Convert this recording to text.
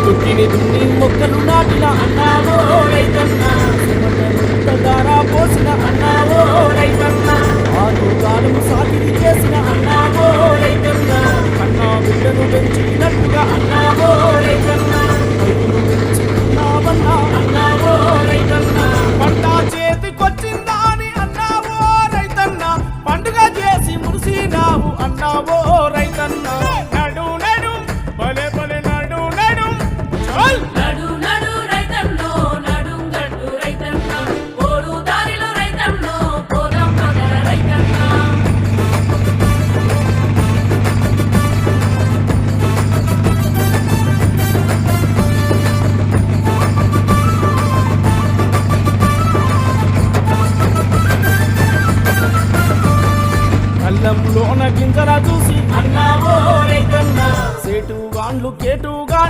దుక్కిని దున్ని మొక్కలు నాటిన అన్నావో రైతన్న సుమటగారా పోసిన అన్నావో రైతన్న ఆరుగాలం సాగిరి చేసిన అన్నావో రైతన్న అన్నా బిడ్డను పెంచినట్టుగా అన్నావో రైతన్న రైతును పెంచుకున్నావన్నా అన్నావో రైతన్న పంట చేతికొచ్చిందా అని అన్నావో రైతన్న పండుగ చేసి మురిసినావు అన్నావో రైతన్న నడు నడు భలే భలే నడు నడు చల్ నడు నడు రైతన్నో నడుం గట్టు రైతన్న ఓడు దారిలో రైతన్నో పోదాం పద రైతన్న కళ్ళంలోన గింజల చూసి అన్నావో రైతన్న సేటు గాండ్లు కేటుగా